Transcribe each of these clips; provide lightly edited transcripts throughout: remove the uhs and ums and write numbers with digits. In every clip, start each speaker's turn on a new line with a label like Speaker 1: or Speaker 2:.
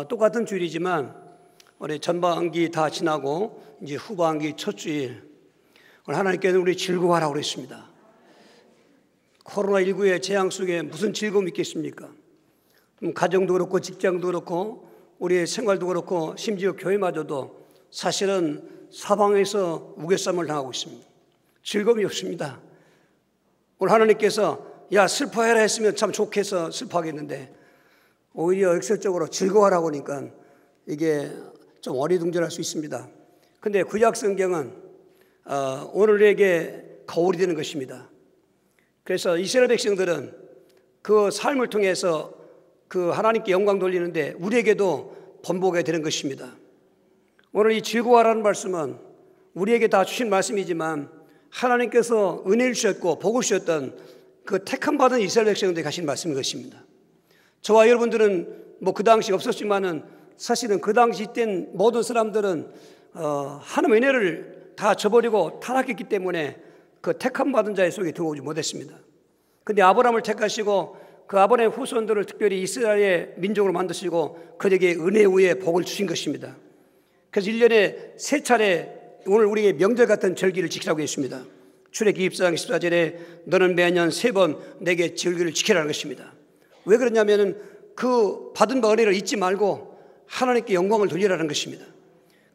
Speaker 1: 똑같은 주일이지만 우리 전반기 다 지나고 이제 후반기 첫 주일, 오늘 하나님께서는 우리 즐거워하라고 그랬습니다. 코로나19의 재앙 속에 무슨 즐거움이 있겠습니까? 가정도 그렇고 직장도 그렇고 우리의 생활도 그렇고 심지어 교회마저도 사실은 사방에서 우겨쌈을 당하고 있습니다. 즐거움이 없습니다. 오늘 하나님께서 야 슬퍼해라 했으면 참 좋겠어 슬퍼하겠는데 오히려 역설적으로 즐거워하라고 하니까 이게 좀 어리둥절할 수 있습니다. 근데 구약 성경은 오늘에게 거울이 되는 것입니다. 그래서 이스라엘 백성들은 그 삶을 통해서 그 하나님께 영광 돌리는데 우리에게도 번복이 되는 것입니다. 오늘 이 즐거워하라는 말씀은 우리에게 다 주신 말씀이지만 하나님께서 은혜를 주셨고 복을 주셨던 그 택함 받은 이스라엘 백성들에게 하신 말씀인 것입니다. 저와 여러분들은 뭐 그 당시 없었지만은 사실은 그 당시 땐 모든 사람들은 하나님의 은혜를 다 저버리고 타락했기 때문에 그 택함 받은 자의 속에 들어오지 못했습니다. 그런데 아브라함을 택하시고 그 아브라함의 후손들을 특별히 이스라엘의 민족으로 만드시고 그에게 은혜 위에 복을 주신 것입니다. 그래서 1년에 3차례 오늘 우리의 명절 같은 절기를 지키라고 했습니다. 출애굽기 24장 14절에 너는 매년 3번 내게 절기를 지키라는 것입니다. 왜 그러냐면은 그 받은 바 은혜를 잊지 말고 하나님께 영광을 돌리라는 것입니다.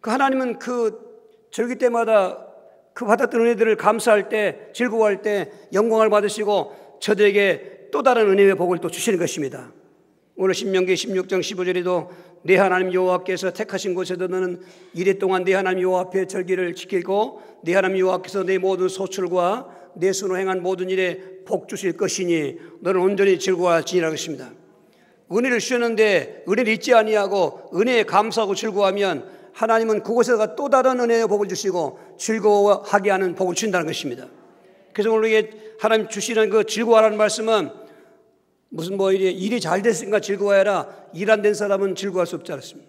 Speaker 1: 그 하나님은 그 절기 때마다 그 받았던 은혜들을 감사할 때 즐거워할 때 영광을 받으시고 저들에게 또 다른 은혜의 복을 또 주시는 것입니다. 오늘 신명기 16장 15절에도 내 하나님 여호와께서 택하신 곳에도 너는 이래 동안 내 하나님 여호와 앞에 절기를 지키고 내 하나님 여호와께서 내 모든 소출과 내 손으로 행한 모든 일에 복 주실 것이니 너는 온전히 즐거워할지니라 것입니다. 은혜를 주셨는데 은혜를 잊지 아니하고 은혜에 감사하고 즐거워하면 하나님은 그곳에다가 또 다른 은혜의 복을 주시고 즐거워하게 하는 복을 주신다는 것입니다. 그래서 오늘 이게 하나님 주시는 그 즐거워하라는 말씀은 무슨 뭐 일이 잘 됐으니까 즐거워해라. 일 안 된 사람은 즐거워할 수 없지 않습니다.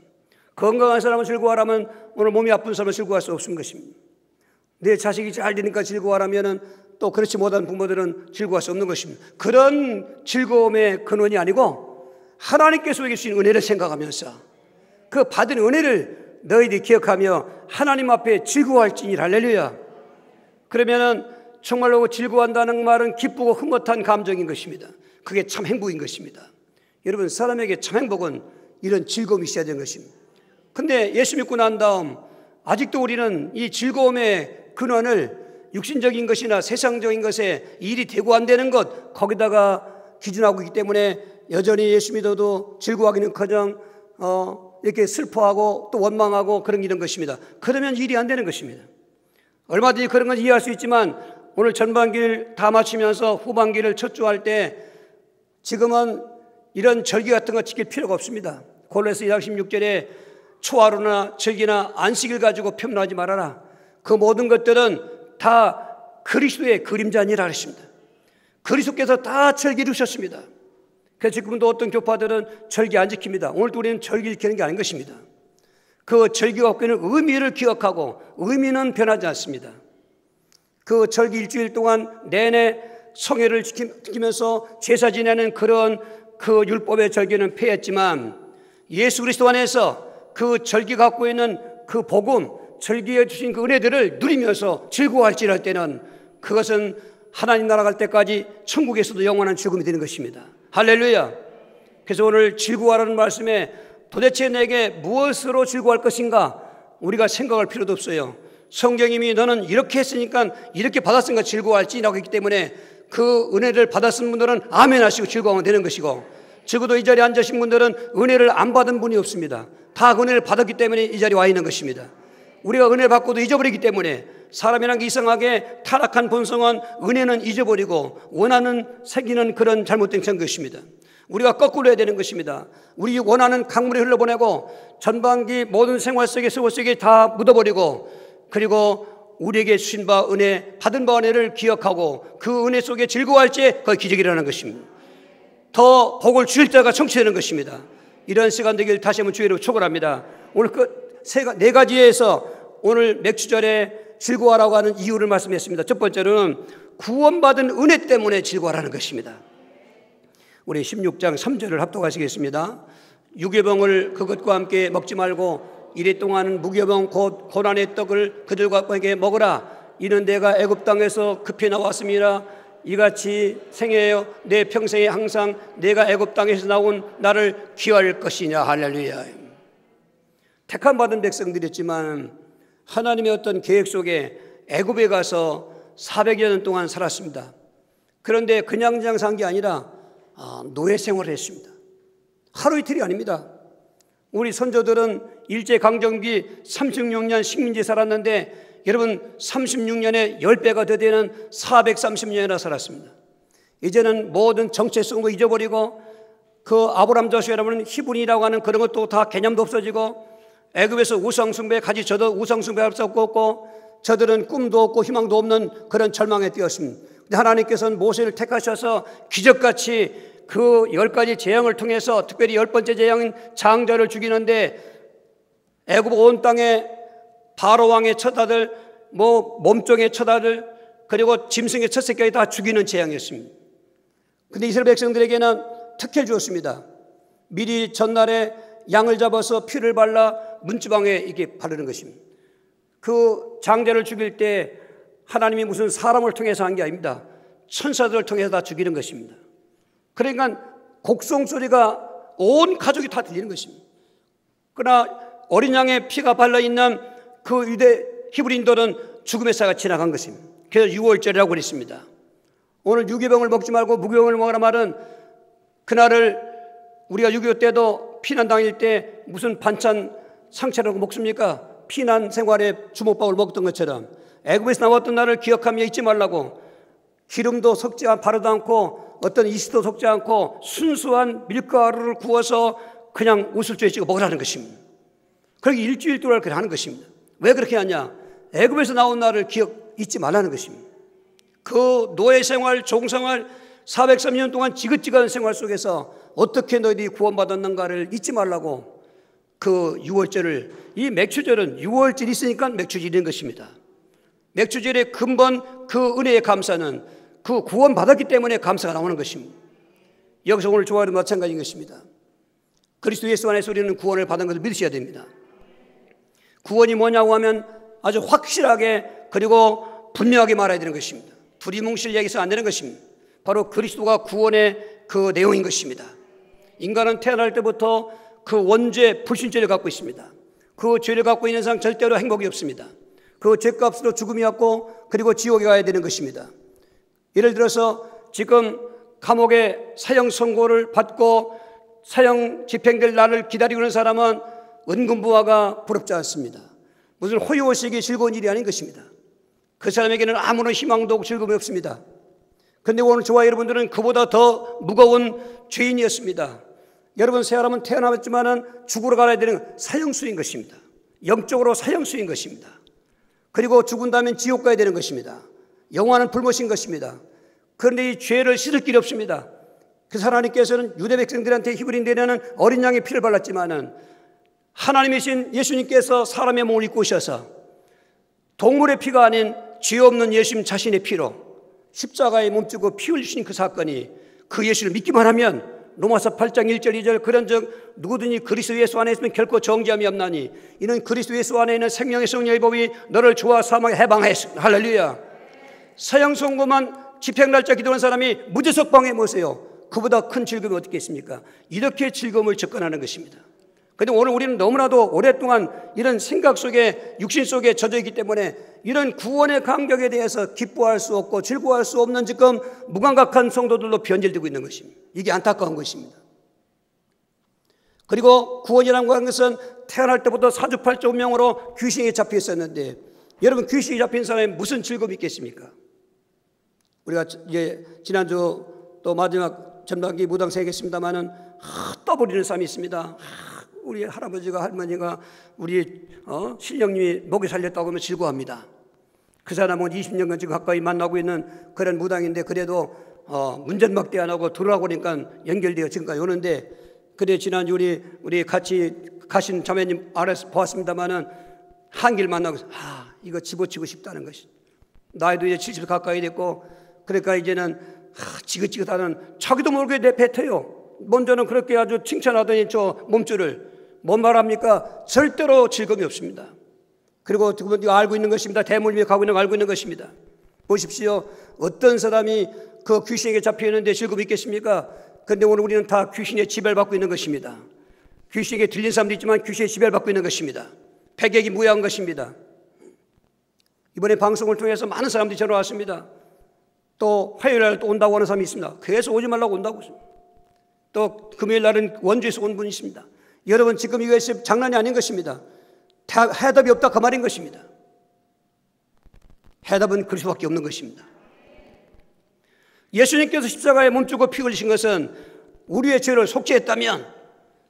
Speaker 1: 건강한 사람은 즐거워하라면 오늘 몸이 아픈 사람은 즐거워할 수 없는 것입니다. 내 자식이 잘 되니까 즐거워하라면 또 그렇지 못한 부모들은 즐거워할 수 없는 것입니다. 그런 즐거움의 근원이 아니고 하나님께서 우리에게 주신 은혜를 생각하면서 그 받은 은혜를 너희들이 기억하며 하나님 앞에 즐거워할지니 할렐루야. 그러면은 정말로 즐거워한다는 말은 기쁘고 흐뭇한 감정인 것입니다. 그게 참 행복인 것입니다. 여러분 사람에게 참 행복은 이런 즐거움이 있어야 되는 것입니다. 근데 예수 믿고 난 다음 아직도 우리는 이 즐거움의 근원을 육신적인 것이나 세상적인 것에 일이 되고 안 되는 것 거기다가 기준하고 있기 때문에 여전히 예수 믿어도 즐거워하기는커녕 이렇게 슬퍼하고 또 원망하고 그런 이런 것입니다. 그러면 일이 안 되는 것입니다. 얼마든지 그런 건 이해할 수 있지만 오늘 전반기를 다 마치면서 후반기를 첫 주 할 때 지금은 이런 절기 같은 거 지킬 필요가 없습니다. 골로새 2장 16절에 초하루나 절기나 안식일 가지고 편하지 말아라. 그 모든 것들은 다 그리스도의 그림자니라 했습니다. 그리스도께서 다 절기를 주셨습니다. 그래서 지금도 어떤 교파들은 절기 안 지킵니다. 오늘도 우리는 절기 지키는 게 아닌 것입니다. 그 절기가 갖고 있는 의미를 기억하고 의미는 변하지 않습니다. 그 절기 일주일 동안 내내 성회를 지키면서 제사 지내는 그런 그 율법의 절기는 폐했지만 예수 그리스도 안에서 그 절기 갖고 있는 그 복음, 절기에 주신 그 은혜들을 누리면서 즐거워할지랄 때는 그것은 하나님 나라 갈 때까지 천국에서도 영원한 즐거움이 되는 것입니다. 할렐루야. 그래서 오늘 즐거워하라는 말씀에 도대체 내게 무엇으로 즐거워할 것인가 우리가 생각할 필요도 없어요. 성경님이 너는 이렇게 했으니까 이렇게 받았으니까 즐거워할지라고 했기 때문에 그 은혜를 받았은 분들은 아멘 하시고 즐거워하면 되는 것이고 적어도 이 자리에 앉으신 분들은 은혜를 안 받은 분이 없습니다. 다 은혜를 받았기 때문에 이 자리에 와 있는 것입니다. 우리가 은혜를 받고도 잊어버리기 때문에 사람이란 게 이상하게 타락한 본성은 은혜는 잊어버리고 원하는 새기는 그런 잘못된 것입니다. 우리가 거꾸로 해야 되는 것입니다. 우리 원하는 강물에 흘러보내고 전반기 모든 생활 속에 세월 속에 다 묻어버리고 그리고 우리에게 주신 바 은혜 받은 바 은혜를 기억하고 그 은혜 속에 즐거워할지 그 기적이 일어나는 것입니다. 더 복을 주실 때가 성취되는 것입니다. 이런 시간 되길 다시 한번 주의로 축원합니다. 오늘 그 네 가지에서 오늘 맥주절에 즐거워하라고 하는 이유를 말씀했습니다. 첫 번째는 구원받은 은혜 때문에 즐거워하라는 것입니다. 우리 16장 3절을 합독하시겠습니다. 유괴병을 그것과 함께 먹지 말고 이래 동안 무교병 곧 고난의 떡을 그들과 함께 먹으라. 이는 내가 애굽 땅에서 급히 나왔습니다. 이같이 생애여 내 평생에 항상 내가 애굽 땅에서 나온 나를 기할 것이냐. 할렐루야. 택함 받은 백성들이었지만 하나님의 어떤 계획 속에 애굽에 가서 400여 년 동안 살았습니다. 그런데 그냥 산 게 아니라 노예 생활을 했습니다. 하루 이틀이 아닙니다. 우리 선조들은 일제강점기 36년 식민지 살았는데 여러분 36년에 10배가 더 되는 430년이나 살았습니다. 이제는 모든 정체성도 잊어버리고 그 아브라함 저수라는 히브리라고 하는 그런 것도 다 개념도 없어지고 애굽에서 우상숭배 가지 저도 우상숭배할 수 없고 저들은 꿈도 없고 희망도 없는 그런 절망에 뛰었습니다. 근데 하나님께서는 모세를 택하셔서 기적같이 그 10가지 재앙을 통해서 특별히 10번째 재앙인 장자를 죽이는데 애굽 온 땅에 바로 왕의 첫 아들, 몸종의 첫 아들, 그리고 짐승의 첫 새끼까지 다 죽이는 재앙이었습니다. 근데 이스라엘 백성들에게는 특혜를 주었습니다. 미리 전날에 양을 잡아서 피를 발라 문지방에 이렇게 바르는 것입니다. 그 장자를 죽일 때 하나님이 무슨 사람을 통해서 한 게 아닙니다. 천사들을 통해서 다 죽이는 것입니다. 그러니까 곡성 소리가 온 가족이 다 들리는 것입니다. 그러나 어린 양의 피가 발라있는 그 유대 히브리인들은 죽음의 사가 지나간 것입니다. 그래서 유월절이라고 그랬습니다. 오늘 유괴병을 먹지 말고 무교병을 먹으라 말은 그날을 우리가 6.25 때도 피난 당일 때 무슨 반찬 상차라고 먹습니까? 피난 생활에 주먹밥을 먹던 것처럼 애굽에서 나왔던 날을 기억하며 잊지 말라고 기름도 섞지 바르도 않고 어떤 이스도 섞지 않고 순수한 밀가루를 구워서 그냥 우슬초에 찍어 먹으라는 것입니다. 그렇게 일주일 동안 그렇게 하는 것입니다. 왜 그렇게 하냐? 애굽에서 나온 날을 잊지 말라는 것입니다. 그 노예 생활, 종생활 430년 동안 지긋지긋한 생활 속에서 어떻게 너희들이 구원받았는가를 잊지 말라고 그 유월절을, 이 맥추절은 유월절이 있으니까 맥추절인 것입니다. 맥추절의 근본 그 은혜의 감사는 그 구원받았기 때문에 감사가 나오는 것입니다. 여기서 오늘 조화도 마찬가지인 것입니다. 그리스도 예수 안에서 우리는 구원을 받은 것을 믿으셔야 됩니다. 구원이 뭐냐고 하면 아주 확실하게 그리고 분명하게 말해야 되는 것입니다. 두리뭉실 얘기해서 안 되는 것입니다. 바로 그리스도가 구원의 그 내용인 것입니다. 인간은 태어날 때부터 그 원죄 불신죄를 갖고 있습니다. 그 죄를 갖고 있는 사람 절대로 행복이 없습니다. 그 죄값으로 죽음이 왔고 그리고 지옥에 가야 되는 것입니다. 예를 들어서 지금 감옥에 사형 선고를 받고 사형 집행될 날을 기다리고 있는 사람은 은근부하가 부럽지 않습니다. 무슨 호의호식이 즐거운 일이 아닌 것입니다. 그 사람에게는 아무런 희망도 없고 즐거움이 없습니다. 그런데 오늘 저와 여러분들은 그보다 더 무거운 죄인이었습니다. 여러분, 새 사람은 태어났지만 죽으러 가야 되는 사형수인 것입니다. 영적으로 사형수인 것입니다. 그리고 죽은 다음엔 지옥 가야 되는 것입니다. 영원한 불못인 것입니다. 그런데 이 죄를 씻을 길이 없습니다. 그래서 하나님께서는 유대 백성들한테 히브리인들에는 어린 양의 피를 발랐지만은 하나님이신 예수님께서 사람의 몸을 입고 오셔서 동물의 피가 아닌 죄 없는 예수님 자신의 피로 십자가에 몸주고 피 흘리신 그 사건이 그 예수를 믿기만 하면 로마서 8장 1절 2절 그런즉 누구든지 그리스도 예수 안에 있으면 결코 정죄함이 없나니 이는 그리스도 예수 안에 있는 생명의 성령의 법이 너를 죄와 사망에 해방하였습니다. 할렐루야. 사형 선고만 집행날짜 기도하는 사람이 무죄석 방에 모세요. 그보다 큰 즐거움이 어떻게 있습니까? 이렇게 즐거움을 접근하는 것입니다. 그런데 오늘 우리는 너무나도 오랫동안 이런 생각 속에 육신 속에 젖어 있기 때문에 이런 구원의 감격에 대해서 기뻐할 수 없고 즐거워할 수 없는 지금 무감각한 성도들로 변질되고 있는 것입니다. 이게 안타까운 것입니다. 그리고 구원이라는 것은 태어날 때부터 사주팔자 운명으로 귀신이 잡혀 있었는데 여러분, 귀신이 잡힌 사람이 무슨 즐거움이 있겠습니까? 우리가 이제 지난주 또 마지막 전반기 무당 세겠습니다마는 떠버리는 사람이 있습니다. 우리 할아버지가 할머니가 우리 신령님이 목이 살렸다고 하면 즐거워합니다. 그 사람은 20년간 지금 가까이 만나고 있는 그런 무당인데 그래도 문전박대 안 하고 들어가고 그러니까 연결되어 지금까지 오는데 그래 지난주 우리 같이 가신 자매님 알아서 보았습니다마는 한길 만나고 이거 집어치고 싶다는 것이 나이도 이제 70 가까이 됐고 그러니까 이제는 지긋지긋하는 자기도 모르게 내뱉어요. 먼저는 그렇게 아주 칭찬하더니 저 몸줄을 뭔 말합니까? 절대로 즐거움이 없습니다. 그리고 우리가 알고 있는 것입니다. 대물 위에 가고 있는 거 알고 있는 것입니다. 보십시오. 어떤 사람이 그 귀신에게 잡혀 있는데 즐거움이 있겠습니까? 그런데 오늘 우리는 다 귀신의 지배를 받고 있는 것입니다. 귀신에게 들린 사람도 있지만 귀신의 지배를 받고 있는 것입니다. 패객이 무효한 것입니다. 이번에 방송을 통해서 많은 사람들이 전화 왔습니다. 또 화요일 날 또 온다고 하는 사람이 있습니다. 계속 오지 말라고 온다고 했습니다. 또 금요일 날은 원주에서 온 분이 있습니다. 여러분, 지금 이것이 장난이 아닌 것입니다. 해답이 없다 그 말인 것입니다. 해답은 그럴 수밖에 없는 것입니다. 예수님께서 십자가에 몸주고 피 흘리신 것은 우리의 죄를 속죄했다면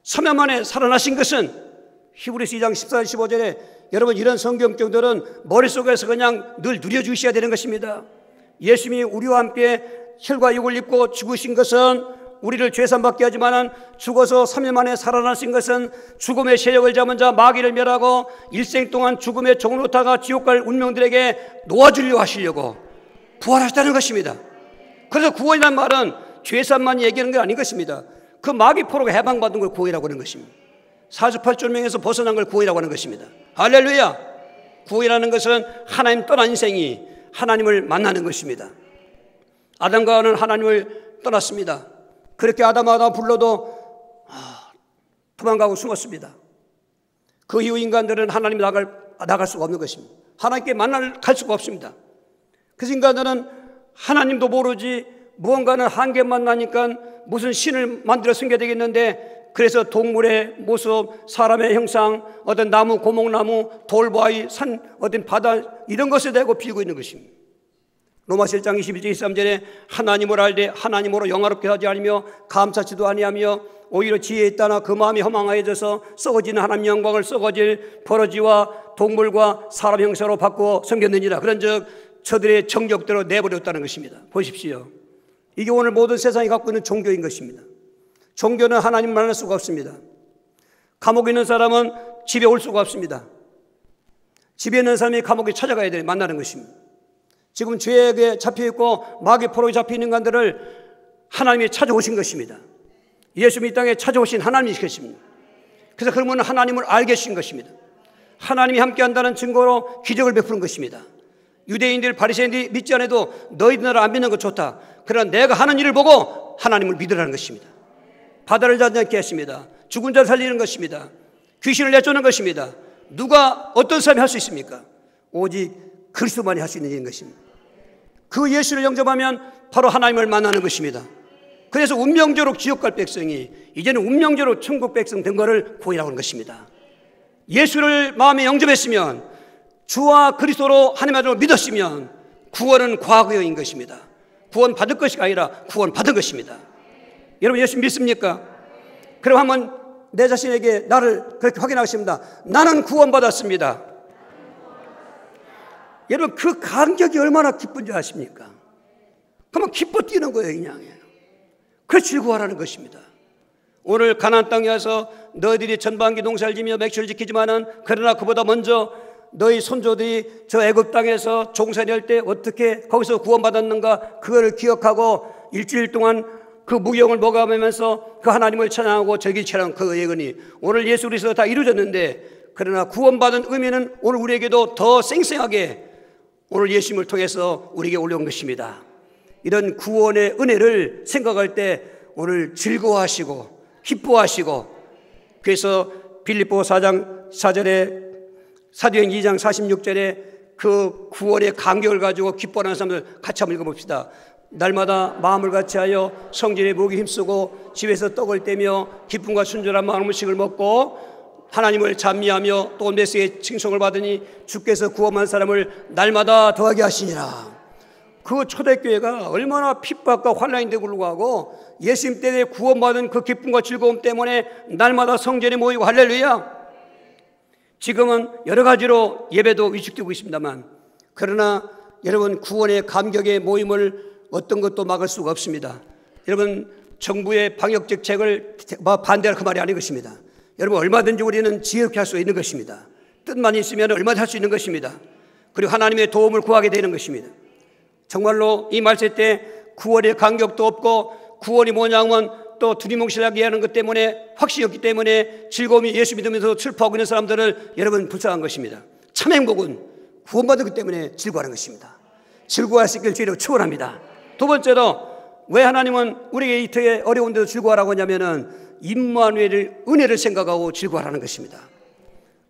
Speaker 1: 3일 만에 살아나신 것은 히브리서 2장 14절 15절에 여러분 이런 성경경들은 머릿속에서 그냥 늘 누려주셔야 되는 것입니다. 예수님이 우리와 함께 혈과 육을 입고 죽으신 것은 우리를 죄산받게 하지만 죽어서 3일 만에 살아나신 것은 죽음의 세력을 잡은 자 마귀를 멸하고 일생 동안 죽음의 종으로 타가 지옥 갈 운명들에게 놓아주려 하시려고 부활하셨다는 것입니다. 그래서 구원이라는 말은 죄산만 얘기하는 게 아닌 것입니다. 그 마귀 포로가 해방받은 걸 구원이라고 하는 것입니다. 사주팔절명에서 벗어난 걸 구원이라고 하는 것입니다. 할렐루야. 구원이라는 것은 하나님 떠난 인생이 하나님을 만나는 것입니다. 아담과 하와는 하나님을 떠났습니다. 그렇게 아담 불러도 도망가고 숨었습니다. 그 이후 인간들은 하나님 나갈 수가 없는 것입니다. 하나님께 갈 수가 없습니다. 그래서 인간들은 하나님도 모르지 무언가는 한계만 나니까 무슨 신을 만들어 섬겨야 되겠는데 그래서 동물의 모습, 사람의 형상, 어떤 나무, 고목나무, 돌바위, 산, 어떤 바다 이런 것을 대고 빌고 있는 것입니다. 로마서 1장 21절 23절에 하나님을 알되 하나님으로 영화롭게 하지 않으며 감사치도 아니하며 오히려 지혜에 있다나 그 마음이 허망하여져서 썩어지는 하나님 영광을 썩어질 버러지와 동물과 사람 형상으로 바꾸어 섬겼느니라. 그런즉 저들의 정욕대로 내버렸다는 것입니다. 보십시오. 이게 오늘 모든 세상이 갖고 있는 종교인 것입니다. 종교는 하나님을 만날 수가 없습니다. 감옥에 있는 사람은 집에 올 수가 없습니다. 집에 있는 사람이 감옥에 찾아가야 돼요. 만나는 것입니다. 지금 죄에 잡혀있고 마귀 포로에 잡혀있는 인간들을 하나님이 찾아오신 것입니다. 예수님이 이 땅에 찾아오신 하나님이신 것입니다. 그래서 그러면 하나님을 알게 하신 것입니다. 하나님이 함께한다는 증거로 기적을 베푸는 것입니다. 유대인들 바리새인들이 믿지 않아도 너희들 나를 안 믿는 것 좋다. 그러나 내가 하는 일을 보고 하나님을 믿으라는 것입니다. 바다를 잔잔케 했습니다. 죽은 자를 살리는 것입니다. 귀신을 내쫓는 것입니다. 누가 어떤 사람이 할 수 있습니까? 오직 그리스도만이 할 수 있는 일인 것입니다. 그 예수를 영접하면 바로 하나님을 만나는 것입니다. 그래서 운명적으로 지옥 갈 백성이 이제는 운명적으로 천국 백성 된 것을 구원이라고 하는 것입니다. 예수를 마음에 영접했으면 주와 그리스도로 하나님 아들을 믿었으면 구원은 과거인 것입니다. 구원 받을 것이 아니라 구원 받은 것입니다. 여러분 예수 믿습니까? 그럼 한번 내 자신에게 나를 그렇게 확인하겠습니다. 나는 구원받았습니다. 여러분 그 감격이 얼마나 기쁜지 아십니까? 그러면 기뻐 뛰는 거예요. 그냥. 그래서 즐거워하라는 것입니다. 오늘 가나안 땅에 와서 너희들이 전반기 농사를 지며 맥주를 지키지만은 그러나 그보다 먼저 너희 손조들이 저 애굽 땅에서 종살이 할 때 어떻게 거기서 구원받았는가 그거를 기억하고 일주일 동안 그 무경을 먹어가면서 그 하나님을 찬양하고 절기 찬양 그 예언이 오늘 예수 그리스도가 다 이루어졌는데 그러나 구원받은 의미는 오늘 우리에게도 더 쌩쌩하게 오늘 예수님을 통해서 우리에게 올려온 것입니다. 이런 구원의 은혜를 생각할 때 오늘 즐거워하시고 기뻐하시고 그래서 빌립보 4장 4절에 사도행 2장 46절에 그 구원의 감격을 가지고 기뻐하는 사람들 같이 한번 읽어봅시다. 날마다 마음을 같이하여 성전의 목에 힘쓰고 집에서 떡을 떼며 기쁨과 순전한 마음 음식을 먹고 하나님을 찬미하며 또 메시의 칭송을 받으니 주께서 구원한 사람을 날마다 더하게 하시니라. 그 초대교회가 얼마나 핍박과 환난인데 불구하고 예수님 때에 구원받은 그 기쁨과 즐거움 때문에 날마다 성전에 모이고 할렐루야. 지금은 여러 가지로 예배도 위축되고 있습니다만 그러나 여러분 구원의 감격의 모임을 어떤 것도 막을 수가 없습니다. 여러분 정부의 방역 정책을 반대할 그 말이 아닌 것입니다. 여러분 얼마든지 우리는 지혜롭게 할 수 있는 것입니다. 뜻만 있으면 얼마든지 할 수 있는 것입니다. 그리고 하나님의 도움을 구하게 되는 것입니다. 정말로 이 말세 때 구원의 감격도 없고 구원이 뭐냐면 또 두리뭉실하게 하는 것 때문에, 확신이 없기 때문에 즐거움이 예수 믿으면서 슬퍼하고 있는 사람들을 여러분 불쌍한 것입니다. 참 행복은 구원받았기 때문에 즐거워하는 것입니다. 즐거워할 수 있길 주의로 축원합니다. 두 번째로, 왜 하나님은 우리에게 이렇게 어려운 데도 즐거워하라고 하냐면은 임마누엘을, 은혜를 생각하고 즐거워하라는 것입니다.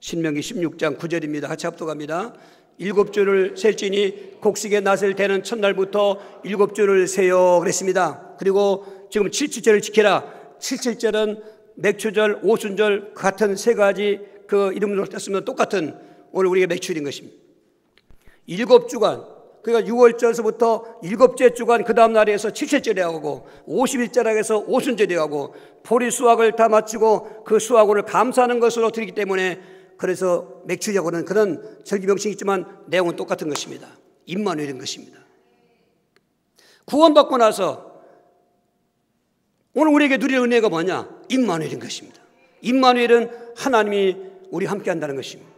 Speaker 1: 신명기 16장 9절입니다. 같이 합독합니다. 7주를 셀지니 곡식의 낫을 대는 첫날부터 7주를 세요 그랬습니다. 그리고 지금 7주절을 지켜라. 7주절은 맥추절, 오순절 같은 세 가지 그 이름으로 떴으면 똑같은 오늘 우리가 맥추일인 것입니다. 7주간, 그러니까 6월절서부터 7째 주간 그 다음 날에 해서 7세절에 하고 50일절에 해서 오순절에 하고 보리 수확을 다 마치고 그 수확을 감사하는 것으로 드리기 때문에, 그래서 맥추일이라고는 그런 절기명칭이 있지만 내용은 똑같은 것입니다. 임마누엘인 것입니다. 구원받고 나서 오늘 우리에게 누릴 은혜가 뭐냐? 임마누엘인 것입니다. 임마누엘은 하나님이 우리 함께 한다는 것입니다.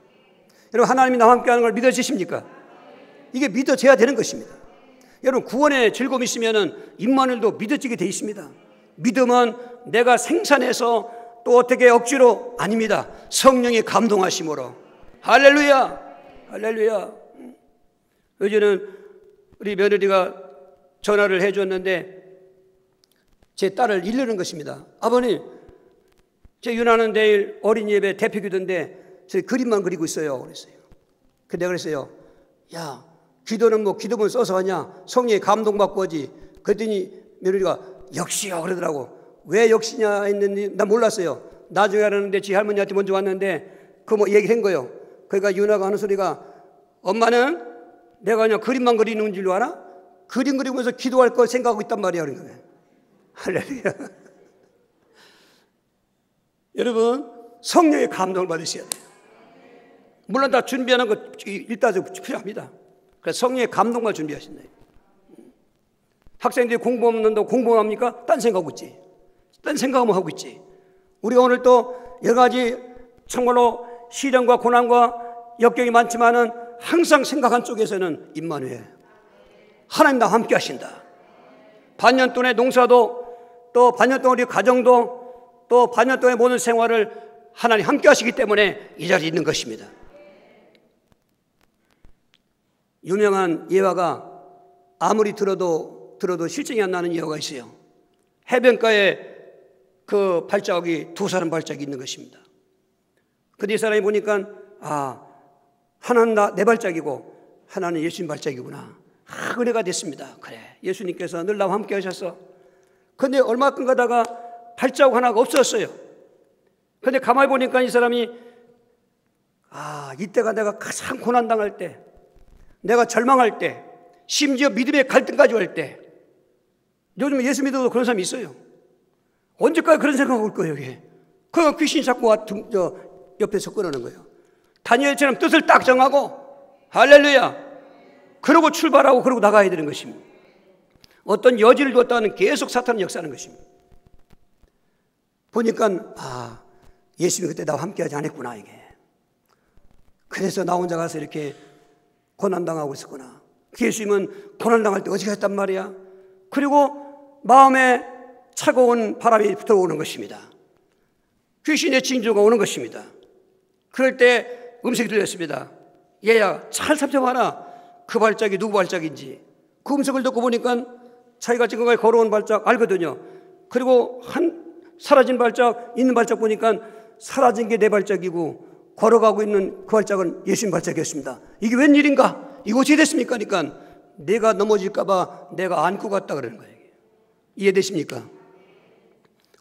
Speaker 1: 여러분, 하나님이 나와 함께 하는 걸 믿어지십니까? 이게 믿어져야 되는 것입니다. 여러분, 구원의 즐거움이 있으면 임마누엘도 믿어지게 돼 있습니다. 믿음은 내가 생산해서 또 어떻게 억지로, 아닙니다. 성령의 감동하심으로. 할렐루야, 할렐루야. 어제는 우리 며느리가 전화를 해줬는데 제 딸을 일르는 것입니다. 아버님, 제 유나는 내일 어린이 예배 대표기도인데 저 그림만 그리고 있어요. 그랬어요. 근데 내가 그랬어요. 야, 기도는 뭐 기도문 써서 하냐? 성령의 감동받고 하지. 그랬더니 며느리가 역시요 그러더라고. 왜 역시냐 했는지 난 몰랐어요. 나중에 알았는데 지 할머니한테 먼저 왔는데 그 뭐 얘기를 한 거예요. 그러니까 유나가 하는 소리가, 엄마는 내가 그냥 그림만 그리는 줄로 알아? 그림 그리면서 기도할 걸 생각하고 있단 말이야. 그런 거예요. 할렐루야. 여러분, 성령의 감동을 받으셔야 돼요. 물론 다 준비하는 거 일단적으로 필요합니다. 그래서 성령의 감동만 준비하신다. 학생들이 공부하는데 공부합니까? 딴 생각하고 있지. 딴 생각만 하고 있지. 우리가 오늘 또 여러 가지 정말로 시련과 고난과 역경이 많지만은 항상 생각한 쪽에서는 임마누엘, 하나님 나와 함께 하신다. 반년 동안의 농사도, 또 반년 동안 우리 가정도, 또 반년 동안의 모든 생활을 하나님 함께 하시기 때문에 이 자리에 있는 것입니다. 유명한 예화가 아무리 들어도 실증이 안 나는 예화가 있어요. 해변가에 그 발자국이 두 사람 발자국이 있는 것입니다. 근데 이 사람이 보니까, 하나는 내 발자국이고 하나는 예수님 발자국이구나. 은혜가 됐습니다. 그래, 예수님께서 늘 나와 함께 하셔서. 근데 얼마큼 가다가 발자국 하나가 없었어요. 근데 가만히 보니까 이 사람이, 이때가 내가 가장 고난당할 때, 내가 절망할 때, 심지어 믿음의 갈등까지 올 때. 요즘 예수 믿어도 그런 사람이 있어요. 언제까지 그런 생각을 올 거예요, 이게. 그러니까 귀신이 자꾸 옆에서 끊어는 거예요. 다니엘처럼 뜻을 딱 정하고, 할렐루야. 그러고 출발하고 그러고 나가야 되는 것입니다. 어떤 여지를 뒀다는 계속 사탄은 역사하는 것입니다. 보니까 예수님이 그때 나와 함께하지 않았구나 이게. 그래서 나 혼자 가서 이렇게 고난당하고 있었구나. 예수님은 고난당할 때 어떻게 했단 말이야. 그리고 마음에 차가운 바람이 들어오는 것입니다. 귀신의 징조가 오는 것입니다. 그럴 때 음성이 들렸습니다. 얘야, 잘 살펴봐라. 그 발작이 누구 발작인지. 그 음성을 듣고 보니까 자기가 지금까지 걸어온 발작 알거든요. 그리고 사라진 발작, 있는 발작 보니까 사라진 게 내 발작이고 걸어가고 있는 그 발작은 예수님 발작이었습니다. 이게 웬일인가? 이거 어떻게 됐습니까? 그러니까 내가 넘어질까 봐 내가 안고 갔다 그러는 거예요. 이해되십니까?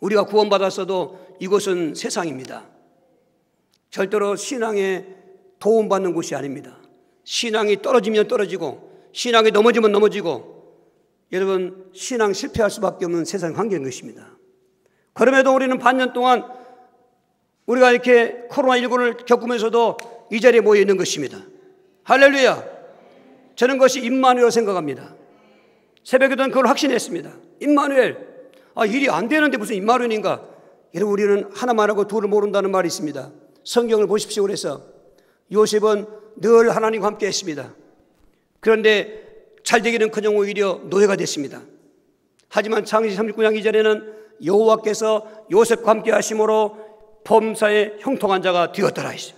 Speaker 1: 우리가 구원받았어도 이곳은 세상입니다. 절대로 신앙에 도움받는 곳이 아닙니다. 신앙이 떨어지면 떨어지고 신앙이 넘어지면 넘어지고 여러분 신앙 실패할 수밖에 없는 세상 환경인 것입니다. 그럼에도 우리는 반년 동안 우리가 이렇게 코로나19를 겪으면서도 이 자리에 모여 있는 것입니다. 할렐루야. 저는 그것이 임마누엘이라고 생각합니다. 새벽에도 그걸 확신했습니다. 임마누엘. 일이 안 되는데 무슨 임마누엘인가. 여러분 우리는 하나만 하고 둘을 모른다는 말이 있습니다. 성경을 보십시오. 그래서 요셉은 늘 하나님과 함께 했습니다. 그런데 잘 되기는 그냥 오히려 노예가 됐습니다. 하지만 창세기 39장 2절에는 여호와께서 요셉과 함께 하심으로 범사에 형통한 자가 되었더라 했어요.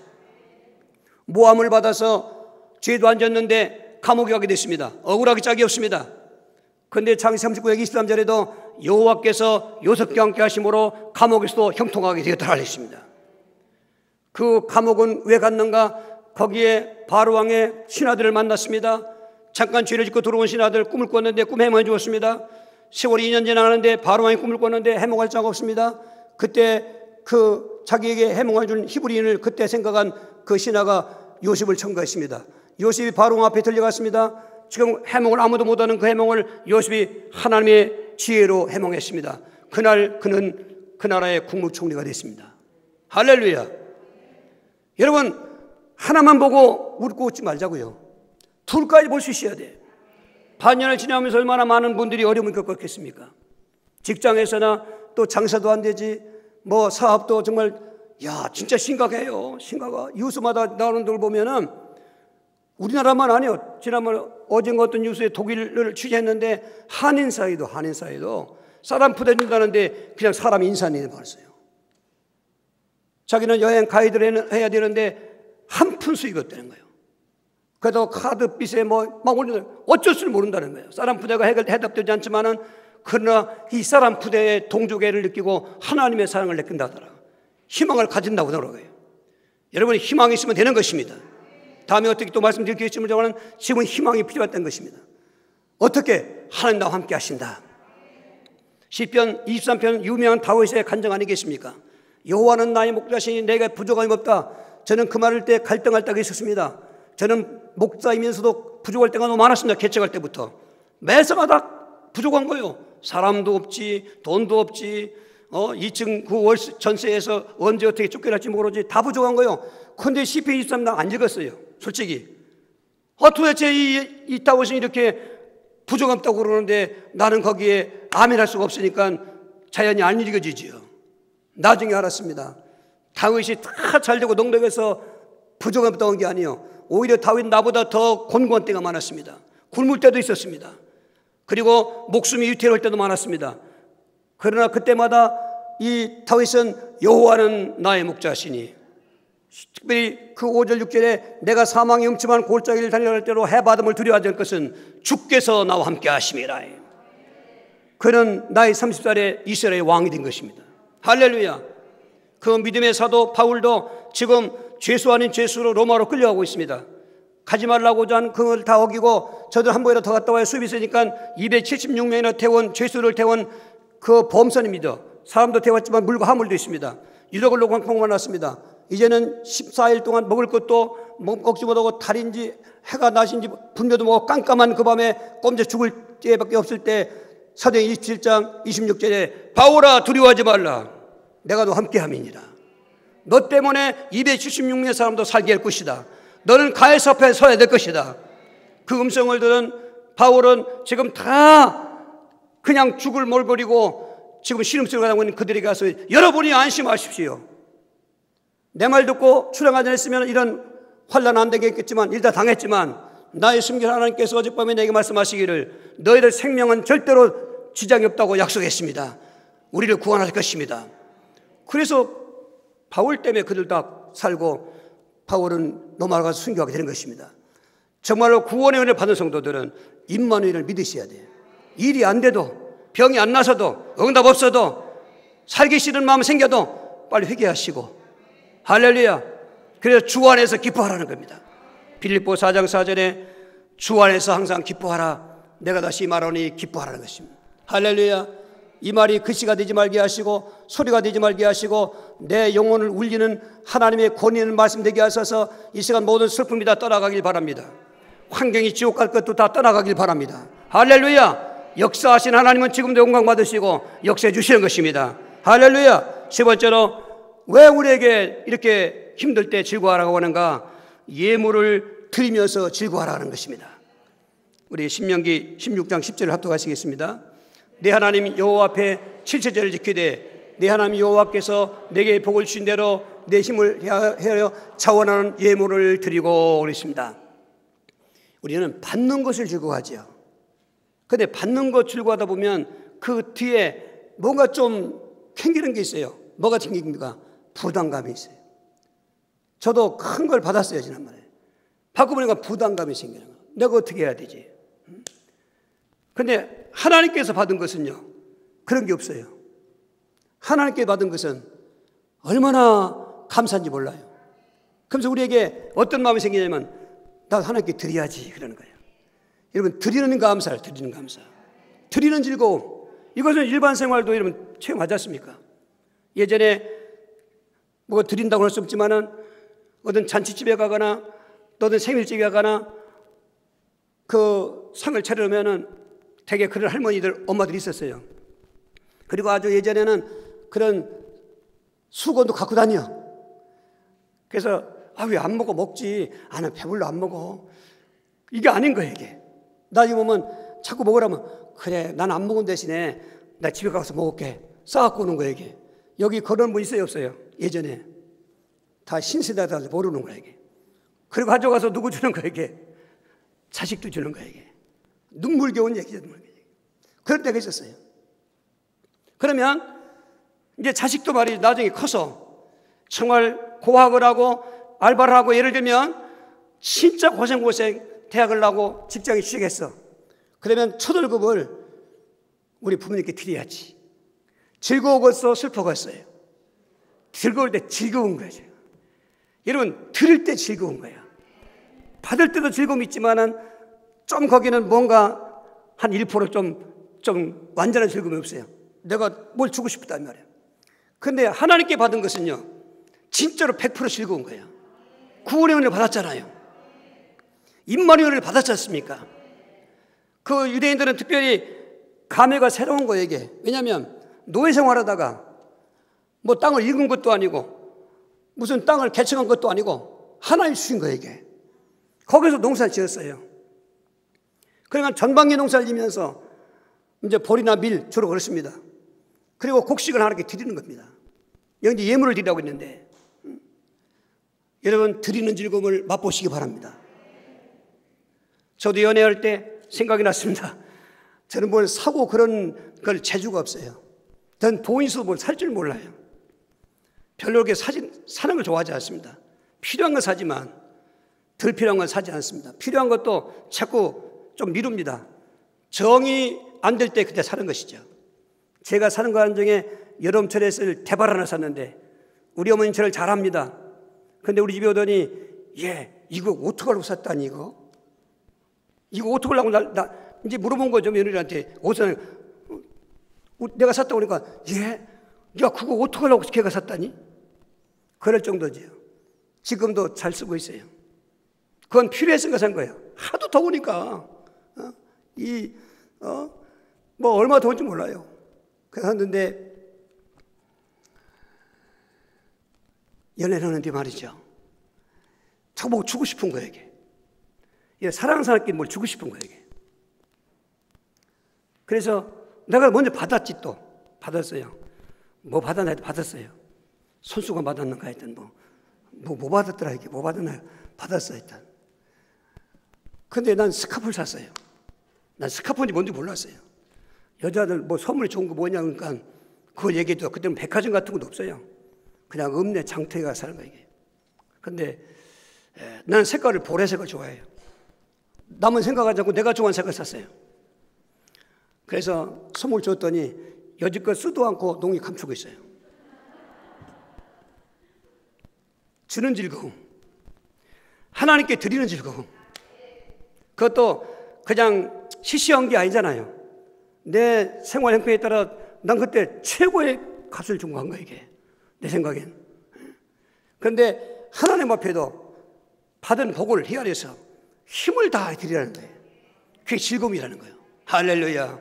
Speaker 1: 모함을 받아서 죄도 안 졌는데 감옥에 가게 됐습니다. 억울하기 짝이 없습니다. 그런데 창세기 39장 23절에도 여호와께서 요셉과 함께 하심으로 감옥에서도 형통하게 되었더라 했습니다. 그 감옥은 왜 갔는가? 거기에 바로왕의 신하들을 만났습니다. 잠깐 죄를 짓고 들어온 신하들 꿈을 꿨는데 꿈 해몽해 주었습니다. 세월이 2년 지나가는데 바로왕이 꿈을 꿨는데 해몽할 자가 없습니다. 그때 그 자기에게 해몽해 준 히브리인을 그때 생각한 그 신하가 요셉을 청구했습니다. 요셉이 바로왕 앞에 들려갔습니다. 지금 해몽을 아무도 못하는 그 해몽을 요셉이 하나님의 지혜로 해몽했습니다. 그날 그는 그 나라의 국무총리가 됐습니다. 할렐루야. 여러분, 하나만 보고 웃고 웃지 말자고요. 둘까지 볼 수 있어야 돼. 반년을 지나면서 얼마나 많은 분들이 어려움을 겪었겠습니까? 직장에서나 또 장사도 안 되지, 뭐 사업도 정말 진짜 심각해요. 심각하. 뉴스마다 나오는 걸 보면은 우리나라만 아니요. 지난번 어젠가 어떤 뉴스에 독일을 취재했는데 한인 사이도 사람 부대준다는데 그냥 사람 인사는 벌써요. 자기는 여행 가이드를 해야 되는데 한 푼 수익 없다는 거예요. 그래도 카드빚에 막 올리는 어쩔 줄 모른다는 거예요. 사람 부대가 해답되지 않지만은 그러나 이 사람 부대의 동족애를 느끼고 하나님의 사랑을 느낀다더라. 희망을 가진다고 그러고요. 여러분이 희망이 있으면 되는 것입니다. 다음에 어떻게 또 말씀드리겠지만 지금은 희망이 필요했던 것입니다. 어떻게? 하나님 나와 함께 하신다. 시편 23편 유명한 다윗의 간증 아니겠습니까? 여호와는 나의 목자시니 내가 부족함이 없다. 저는 그 말을 때 갈등할 때가 있었습니다. 저는 목자이면서도 부족할 때가 너무 많았습니다. 개척할 때부터 매사마다 부족한 거예요. 사람도 없지, 돈도 없지, 2층 그 월 전세에서 언제 어떻게 쫓겨날지 모르지, 다 부족한 거예요. 그런데 시편 23 나 안 읽었어요. 솔직히 도대체 이 다윗은 이렇게 부족함 없다고 그러는데 나는 거기에 아멘할 수가 없으니까 자연히 안 읽어지지요. 나중에 알았습니다. 다윗이 다 잘되고 넉넉해서 부족함 없다고 한 게 아니에요. 오히려 다윗 나보다 더 곤고한 때가 많았습니다. 굶을 때도 있었습니다. 그리고 목숨이 위태로울 때도 많았습니다. 그러나 그때마다 이 다윗은 여호와는 나의 목자시니, 특별히 그 5절 6절에 내가 사망의 음침한 골짜기를 달려갈 때로 해바람을 두려워하지 않을 것은 주께서 나와 함께 하심이라. 그는 나이 30살에 이스라엘의 왕이 된 것입니다. 할렐루야. 그 믿음의 사도 바울도 지금 죄수 아닌 죄수로 로마로 끌려가고 있습니다. 가지 말라고자 한 그걸 다 어기고 저들 한 번이라도 더 갔다 와야 수입이 있으니까 276명이나 태운 죄수를 태운 그 범선입니다. 사람도 태웠지만 물과 하물도 있습니다. 유력을 놓고 광풍만 났습니다. 이제는 14일 동안 먹을 것도 먹지 못하고 달인지 해가 나신지 분뇨도 먹고 깜깜한 그 밤에 꼼짝 죽을 때밖에 없을 때 사도행 27장 26절에 바울아 두려워하지 말라. 내가 너 함께함이니라. 너 때문에 276명의 사람도 살게 할 것이다. 너는 가해사 앞에 서야 될 것이다. 그 음성을 들은 바울은 지금 다 그냥 죽을 몰거리고 지금 신음소리가 나고 있는 그들에게 가서 여러분이 안심하십시오. 내 말 듣고 출항하지 않았으면 이런 환난 안 되겠지만 일다 당했지만 나의 숨긴 하나님께서 어젯밤에 내게 말씀하시기를 너희들 생명은 절대로 지장이 없다고 약속했습니다. 우리를 구원할 것입니다. 그래서 바울 때문에 그들 다 살고 바울은 로마로 가서 순교하게 되는 것입니다. 정말로 구원의 은혜를 받은 성도들은 임마누엘을 믿으셔야 돼요. 일이 안 돼도 병이 안 나서도 응답 없어도 살기 싫은 마음 생겨도 빨리 회개하시고 할렐루야. 그래서 주 안에서 기뻐하라는 겁니다. 빌립보 4장 4절에 주 안에서 항상 기뻐하라. 내가 다시 말하니 기뻐하라는 것입니다. 할렐루야. 이 말이 글씨가 되지 말게 하시고 소리가 되지 말게 하시고 내 영혼을 울리는 하나님의 권위 있는 말씀 되게 하셔서 이 시간 모든 슬픔이 다 떠나가길 바랍니다. 환경이 지옥 갈 것도 다 떠나가길 바랍니다. 할렐루야. 역사하신 하나님은 지금도 영광 받으시고 역사해 주시는 것입니다. 할렐루야. 세 번째로 왜 우리에게 이렇게 힘들 때 즐거워하라고 하는가? 예물을 드리면서 즐거워하라는 것입니다. 우리 신명기 16장 10절을 합독하시겠습니다. 내 하나님 여호와 앞에 칠칠절을 지키되 내 하나님 여호와께서 내게 복을 주신 대로 내 힘을 헤아려 자원하는 예물을 드리고 그랬습니다. 우리는 받는 것을 즐거워하죠. 그런데 받는 것 즐거워하다 보면 그 뒤에 뭔가 좀 캥기는 게 있어요. 뭐가 캥깁니까? 부담감이 있어요. 저도 큰 걸 받았어요, 지난번에. 받고 보니까 부담감이 생기는 거예요. 내가 어떻게 해야 되지? 근데 하나님께서 받은 것은요, 그런 게 없어요. 하나님께 받은 것은 얼마나 감사한지 몰라요. 그러면서 우리에게 어떤 마음이 생기냐면, 나 하나님께 드려야지, 그러는 거예요. 여러분, 드리는 감사를, 드리는 감사. 드리는 즐거움. 이것은 일반 생활도 여러분 체험하지 않습니까? 예전에 뭐 드린다고 할 수 없지만은 어떤 잔치집에 가거나 또는 생일집에 가거나 그 상을 차려놓으면은 되게 그런 할머니들, 엄마들이 있었어요. 그리고 아주 예전에는 그런 수건도 갖고 다녀. 그래서 왜 안 먹어? 먹지. 난 배불러 안 먹어. 이게 아닌 거예요, 이게. 나중에 보면 자꾸 먹으라면, 그래, 난 안 먹은 대신에 나 집에 가서 먹을게. 싸갖고 오는 거예요, 이게. 여기 그런 분 있어요, 없어요? 예전에. 다 신세대다 모르는 거예요, 이게. 그리고 가져가서 누구 주는 거예요, 이게. 자식도 주는 거예요, 이게. 눈물겨운 얘기죠, 눈물겨운 얘기. 그런 때가 있었어요. 그러면 이제 자식도 말이지, 나중에 커서 정말 고학을 하고 알바를 하고, 예를 들면 진짜 고생 대학을 나고 직장에 취직했어. 그러면 첫 월급을 우리 부모님께 드려야지. 즐거웠어, 슬퍼갔어요? 즐거울 때 즐거운 거죠. 여러분, 들을 때 즐거운 거예요. 받을 때도 즐거움이 있지만은 좀 거기는 뭔가 한 1% 좀 완전한 즐거움이 없어요. 내가 뭘 주고 싶다는 말이에요. 근데 하나님께 받은 것은요, 진짜로 100% 즐거운 거예요. 구원의 은혜를 받았잖아요. 임마누엘의 은혜를 받았지 않습니까? 그 유대인들은 특별히 감회가 새로운 거예요, 이게. 왜냐하면 노예 생활하다가 뭐 땅을 읽은 것도 아니고 무슨 땅을 개척한 것도 아니고 하나님 주신 거예요, 이게. 거기서 농사를 지었어요. 그러니까 전방위 농사를 지면서 이제 보리나 밀 주로 그렇습니다. 그리고 곡식을 하나님께 드리는 겁니다. 여기 이제 예물을 드리라고 했는데, 여러분, 드리는 즐거움을 맛보시기 바랍니다. 저도 연애할 때 생각이 났습니다. 저는 뭘 사고 그런 걸 재주가 없어요. 저는 돈 있어도 뭘 살 줄 몰라요. 별로 그렇게 사는 걸 좋아하지 않습니다. 필요한 건 사지만 덜 필요한 건 사지 않습니다. 필요한 것도 자꾸 좀 미룹니다. 정이 안 될 때 그때 사는 것이죠. 제가 사는 거 중에 여름철에 쓸 대발 하나 샀는데, 우리 어머니 저를 잘합니다. 근데 우리 집에 오더니, 이거 어떡하려고 샀다니, 이거 어떡하려고 나 이제 물어본 거죠, 며느리한테. 옷을 내가 샀다고 그러니까, 야, 그거 어떡하려고 걔가 샀다니? 그럴 정도지요. 지금도 잘 쓰고 있어요. 그건 필요해서가 산 거예요. 하도 더우니까. 뭐 얼마 더운지 몰라요. 그래서 샀는데, 연애를 하는데 말이죠, 저보고 주고 싶은 거예요, 이게. 사랑하는 사람끼리 뭘 주고 싶은 거예요, 이게. 그래서 내가 먼저 받았지, 또. 받았어요. 뭐 받았나? 받았어요. 손수건 받았는가 했던 뭐 받았더라, 이게. 뭐 받았나요? 받았어, 일단. 근데 난 스카프를 샀어요. 난 스카프인지 뭔지 몰랐어요. 여자들 뭐 선물이 좋은 거 뭐냐, 그러니까 그걸 얘기해도, 그때는 백화점 같은 것도 없어요. 그냥 읍내 장터에 가서 사는 거예요, 이게. 근데 나는 색깔을 보라색을 좋아해요. 남은 생각하지 않고 내가 좋아하는 색을 샀어요. 그래서 선물 줬더니 여지껏 쓰도 않고 농이 감추고 있어요. 주는 즐거움, 하나님께 드리는 즐거움, 그것도 그냥 시시한 게 아니잖아요. 내 생활 형편에 따라 난 그때 최고의 값을 준 건 거예요, 이게. 내 생각엔. 그런데 하나님 앞에도 받은 복을 헤아려서 힘을 다해 드리라는 거예요. 그게 즐거움이라는 거예요. 할렐루야.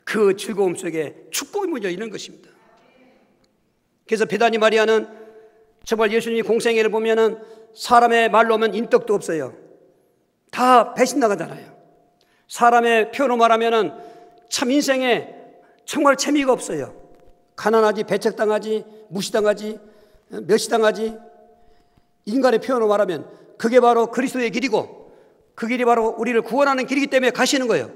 Speaker 1: 그 즐거움 속에 축복이 묻어 있는 것입니다. 그래서 베다니 마리아는 정말 예수님이 공생애를 보면은 사람의 말로 하면 인덕도 없어요. 다 배신 나가잖아요. 사람의 표현으로 말하면은 참 인생에 정말 재미가 없어요. 가난하지, 배척당하지, 무시당하지, 멸시당하지. 인간의 표현으로 말하면 그게 바로 그리스도의 길이고, 그 길이 바로 우리를 구원하는 길이기 때문에 가시는 거예요.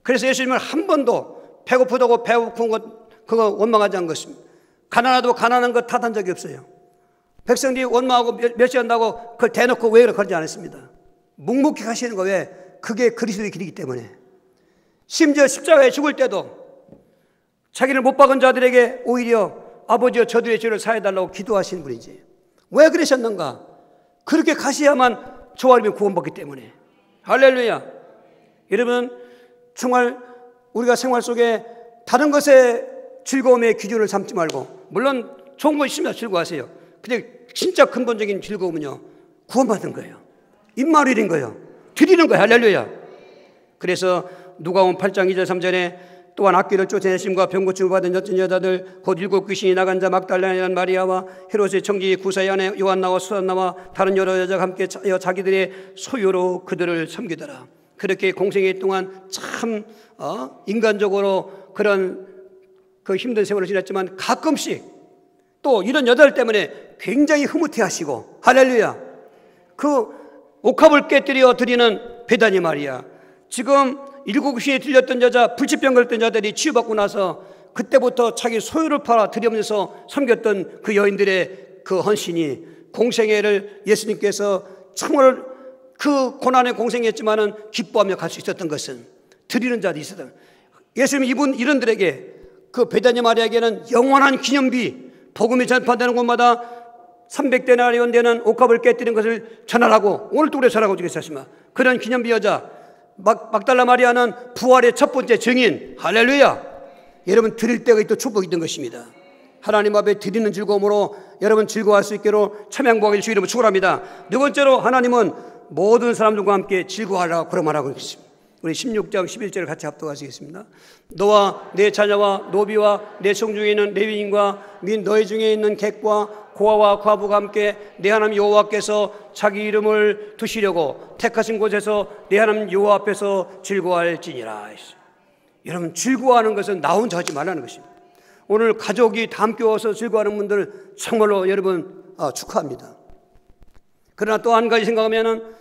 Speaker 1: 그래서 예수님은 한 번도 배고프다고 배고픈 것 그거 원망하지 않은 것입니다. 가난하도 가난한 것 탓한 적이 없어요. 백성들이 원망하고 멸시한다고 그걸 대놓고 왜 그러지 않았습니다. 묵묵히 가시는 거 왜? 그게 그리스도의 길이기 때문에. 심지어 십자가에 죽을 때도 자기를 못 박은 자들에게 오히려 아버지여 저들의 죄를 사해달라고 기도하시는 분이지. 왜 그러셨는가? 그렇게 가셔야만 저와 여러분이 구원받기 때문에. 할렐루야. 여러분 정말 우리가 생활 속에 다른 것에 즐거움의 기준을 삼지 말고, 물론 좋은 거 있으면 즐거워하세요. 근데 진짜 근본적인 즐거움은요, 구원받는 거예요. 입마누엘인 거예요. 드리는 거예요. 할렐루야. 그래서 누가복음 8장 2절 3절에 또한 악귀를 쫓아내심과 병고침을 받은 여친 여자들 곧 7 귀신이 나간 자 막달라라는 마리아와 헤롯의 청지 구사의 아내 요한나와 수산나와 다른 여러 여자가 함께 자기들의 소유로 그들을 섬기더라. 그렇게 공생애 동안 참 인간적으로 그런 그 힘든 세월을 지냈지만 가끔씩 또 이런 여자들 때문에 굉장히 흐뭇해하시고, 할렐루야. 그 옥합을 깨뜨려 드리는 베다니 마리아, 지금 7 귀신이 들렸던 여자, 불치병 걸렸던 자들이 치유받고 나서 그때부터 자기 소유를 팔아 드리면서 섬겼던 그 여인들의 그 헌신이, 공생애를 예수님께서 정말 그 고난의 공생이었지만은 기뻐하며 갈 수 있었던 것은 드리는 자들이 있었던, 예수님 이분들에게 그 베다니 마리아에게는 영원한 기념비, 복음이 전파되는 곳마다 300데나리온 되는 옥합을 깨뜨린 것을 전하라고, 오늘도 우리 전하고 있겠습니다. 그런 기념비 여자 막달라 마리아는 부활의 첫 번째 증인. 할렐루야. 여러분 드릴 때가 또 축복이 있던 것입니다. 하나님 앞에 드리는 즐거움으로 여러분 즐거워할 수 있기로 참양복을 주의 이름으로 축원합니다. 두 번째로 하나님은 모든 사람들과 함께 즐거워하라고 그런 말하고 있습니다. 우리 16장 11절을 같이 합독하시겠습니다. 너와 내 자녀와 노비와 내 성중에 있는 레위인과 및 너희 중에 있는 객과 고아와 과부가 함께 내 하나님 여호와께서 자기 이름을 두시려고 택하신 곳에서 내 하나님 여호와 앞에서 즐거워할지니라. 여러분 즐거워하는 것은 나 혼자 하지 말라는 것입니다. 오늘 가족이 다 함께 와서 즐거워하는 분들 정말로 여러분 축하합니다. 그러나 또 한 가지 생각하면은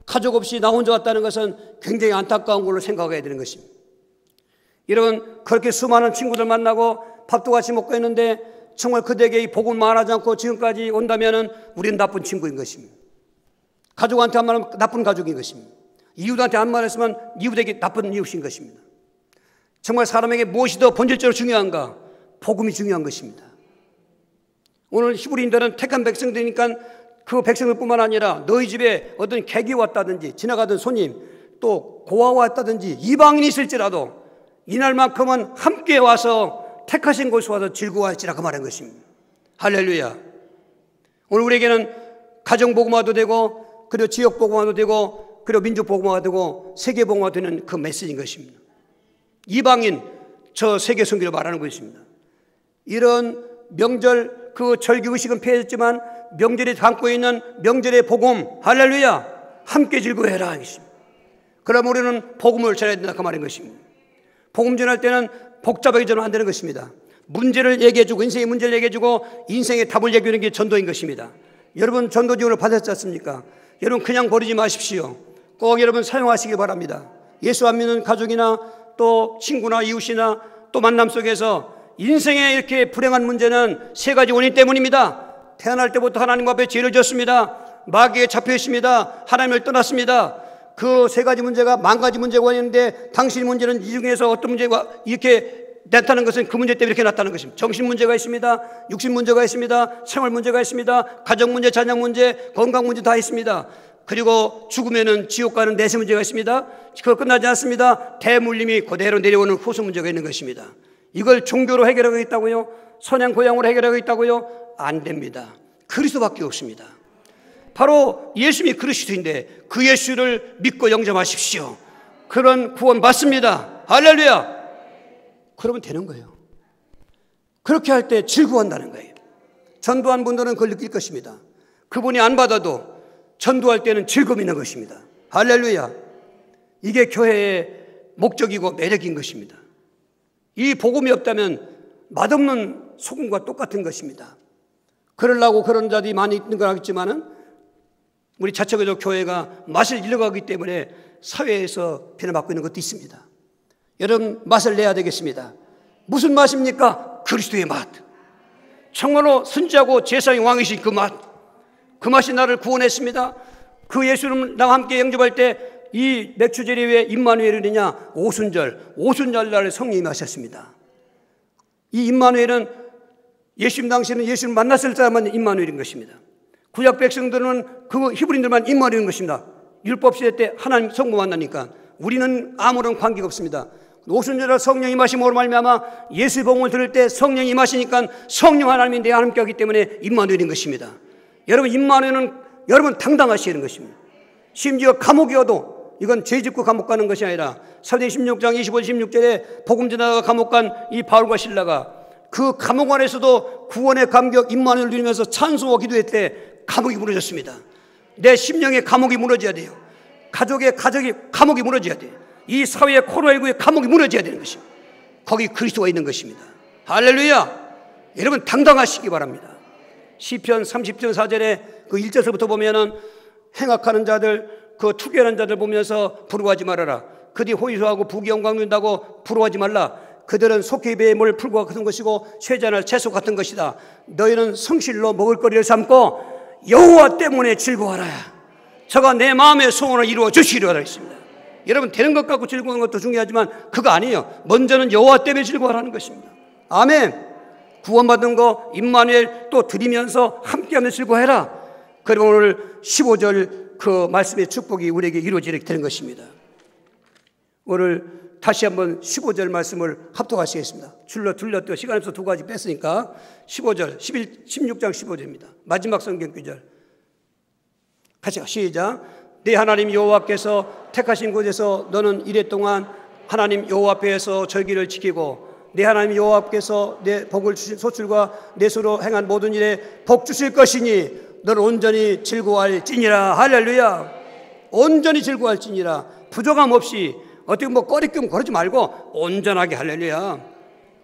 Speaker 1: 가족 없이 나 혼자 왔다는 것은 굉장히 안타까운 걸로 생각해야 되는 것입니다. 여러분 그렇게 수많은 친구들 만나고 밥도 같이 먹고 했는데 정말 그들에게 이 복음 말하지 않고 지금까지 온다면은 우리는 나쁜 친구인 것입니다. 가족한테 안 말하면 나쁜 가족인 것입니다. 이웃한테 안 말했으면 이웃에게 나쁜 이웃인 것입니다. 정말 사람에게 무엇이 더 본질적으로 중요한가? 복음이 중요한 것입니다. 오늘 히브리인들은 택한 백성들이니까 그 백성들뿐만 아니라 너희 집에 어떤 객이 왔다든지 지나가던 손님, 또 고아가 왔다든지 이방인이 있을지라도 이날만큼은 함께 와서 택하신 곳에 와서 즐거워할지라 그 말인 것입니다. 할렐루야. 오늘 우리에게는 가정복음화도 되고, 그리고 지역복음화도 되고, 그리고 민족복음화가 되고, 세계복음화가 되는 그 메시지인 것입니다. 이방인, 저 세계 선교를 말하는 것입니다. 이런 명절, 그 절기의식은 폐해졌지만 명절이 담고 있는 명절의 복음, 할렐루야, 함께 즐거워해라 하겠습니다. 그럼 우리는 복음을 전해야 된다 그 말인 것입니다. 복음 전할 때는 복잡하게 전하면 안 되는 것입니다. 문제를 얘기해주고, 인생의 문제를 얘기해주고 인생의 답을 얘기하는 게 전도인 것입니다. 여러분 전도 지원을 받았지 않습니까? 여러분 그냥 버리지 마십시오. 꼭 여러분 사용하시기 바랍니다. 예수 안 믿는 가족이나 또 친구나 이웃이나 또 만남 속에서 인생에 이렇게 불행한 문제는 세 가지 원인 때문입니다. 태어날 때부터 하나님 앞에 죄를 지었습니다. 마귀에 잡혀 있습니다. 하나님을 떠났습니다. 그 세 가지 문제가 10,000가지 문제가 있는데 당신 문제는 이 중에서 어떤 문제가 이렇게 나타나는 것은 그 문제 때문에 이렇게 나타나는 것입니다. 정신 문제가 있습니다. 육신 문제가 있습니다. 생활 문제가 있습니다. 가정 문제, 자녀 문제, 건강 문제 다 있습니다. 그리고 죽으면은 지옥 가는 내세 문제가 있습니다. 그거 끝나지 않습니다. 대물림이 그대로 내려오는 후수 문제가 있는 것입니다. 이걸 종교로 해결하고 있다고요? 선양 고향으로 해결하고 있다고요? 안 됩니다. 그리스도밖에 없습니다. 바로 예수님이 그리스도인데 그 예수를 믿고 영접하십시오. 그런 구원 받습니다. 할렐루야. 그러면 되는 거예요. 그렇게 할 때 즐거워한다는 거예요. 전도한 분들은 그걸 느낄 것입니다. 그분이 안 받아도 전도할 때는 즐거움이 있는 것입니다. 할렐루야. 이게 교회의 목적이고 매력인 것입니다. 이 복음이 없다면 맛없는 소금과 똑같은 것입니다. 그러려고 그런 자들이 많이 있는 건 알겠지만은 우리 자체적으로 교회가 맛을 잃어가기 때문에 사회에서 비난받고 있는 것도 있습니다. 여러분 맛을 내야 되겠습니다. 무슨 맛입니까? 그리스도의 맛. 정말로 선지자고 제사장의 왕이신 그 맛. 그 맛이 나를 구원했습니다. 그 예수를 나와 함께 영접할 때 이 맥주절이 왜 임마누엘이냐? 오순절날 성령이 임하셨습니다. 이 임마누엘은 예수님 당시에는 예수를 만났을 사람만 임마누엘인 것입니다. 구약 백성들은 그 히브리인들만 임마누엘인 것입니다. 율법 시대 때 하나님 성부 만나니까 우리는 아무런 관계가 없습니다. 오순절날 성령이 임하심으로 말미암아 예수의 복음을 들을 때 성령이 임하시니까 성령 하나님이 내 하나님께 하기 때문에 임마누엘인 것입니다. 여러분, 임마누엘은 여러분 당당하셔야 하는 것입니다. 심지어 감옥이어도 이건 죄 짓고 감옥 가는 것이 아니라 사도행전 16장 25, 16절에 복음 전하다가 감옥 간 이 바울과 실라가 그 감옥 안에서도 구원의 감격 임마누엘을 누리면서 찬송하고 기도할 때 감옥이 무너졌습니다. 내 심령의 감옥이 무너져야 돼요. 가족의 감옥이 무너져야 돼요. 이 사회의 코로나19의 감옥이 무너져야 되는 것입니다. 거기 그리스도가 있는 것입니다. 할렐루야. 여러분 당당하시기 바랍니다. 시편 30편 4절에 그 1절부터 보면은 행악하는 자들, 그 투결한 자들 보면서 부러워하지 말아라. 그들이 호의소하고 부귀영광 누린다고 부러워하지 말라. 그들은 속히 뱀을 풀과 같은 것이고 쇠잔할 채소 같은 것이다. 너희는 성실로 먹을거리를 삼고 여호와 때문에 즐거워하라. 저가 내 마음의 소원을 이루어 주시리라 했습니다. 여러분, 되는 것 갖고 즐거운 것도 중요하지만 그거 아니에요. 먼저는 여호와 때문에 즐거워하라는 것입니다. 아멘. 구원받은 거 임마누엘 또 드리면서 함께하며 즐거워해라. 그리고 오늘 15절 그 말씀의 축복이 우리에게 이루어지게 되는 것입니다. 오늘 다시 한번 15절 말씀을 합독하시겠습니다. 줄로 둘렸더 시간 없어 두 가지 뺐으니까 15절, 16장 15절입니다. 마지막 성경 구절. 같이 시작. 내 하나님 여호와께서 택하신 곳에서 너는 이랫동안 하나님 여호와 앞에서 절기를 지키고 내 하나님 여호와께서 내 복을 주신 소출과 내 소로 행한 모든 일에 복 주실 것이니 너는 온전히 즐거워할지니라. 할렐루야. 온전히 즐거워할지니라. 부족함 없이 어떻게 뭐 꺼리낌 거르지 말고 온전하게. 할렐루야.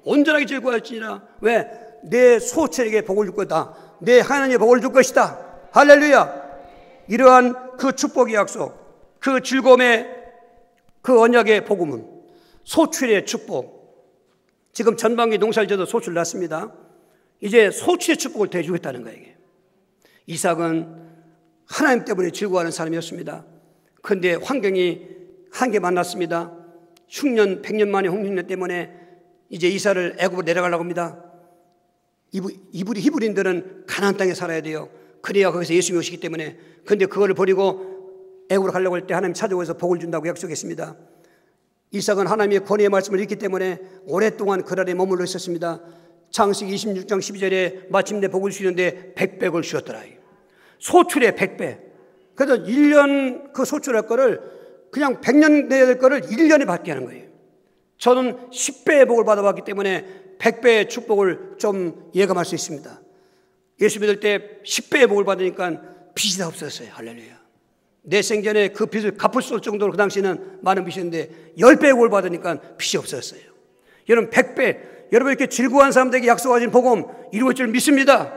Speaker 1: 온전하게 즐거워할지니라. 왜? 내 소출에게 복을 줄 거다. 내 하나님의 복을 줄 것이다. 할렐루야. 이러한 그 축복의 약속, 그 즐거움의 그 언약의 복음은 소출의 축복. 지금 전반기 농사를 져도 소출 났습니다. 이제 소출의 축복을 대주겠다는 거예요. 이게. 이삭은 하나님 때문에 즐거워하는 사람이었습니다. 그런데 환경이 한계 만났습니다. 흉년 100년 만에 홍흉년 때문에 이제 이삭을 애굽으로 내려가려고 합니다. 히브리인들은 가나안 땅에 살아야 돼요. 그래야 거기서 예수님이 오시기 때문에. 그런데 그걸 버리고 애굽으로 가려고 할 때 하나님 찾아오셔서 복을 준다고 약속했습니다. 이삭은 하나님의 권위의 말씀을 읽기 때문에 오랫동안 그 나라에 머물러 있었습니다. 창세기 26장 12절에 마침내 복을 주시는데 100백을 주셨더라. 소출의 100배. 그래서 1년 그 소출할 거를 그냥 100년 내야 될 거를 1년에 받게 하는 거예요. 저는 10배의 복을 받아봤기 때문에 100배의 축복을 좀 예감할 수 있습니다. 예수 믿을 때 10배의 복을 받으니까 빚이 다 없었어요. 할렐루야. 내 생전에 그 빚을 갚을 수 없을 정도로 그 당시에는 많은 빚이었는데 10배의 복을 받으니까 빚이 없었어요. 여러분 100배, 여러분 이렇게 즐거워한 사람들에게 약속하신 복음 이루어질 줄 믿습니다.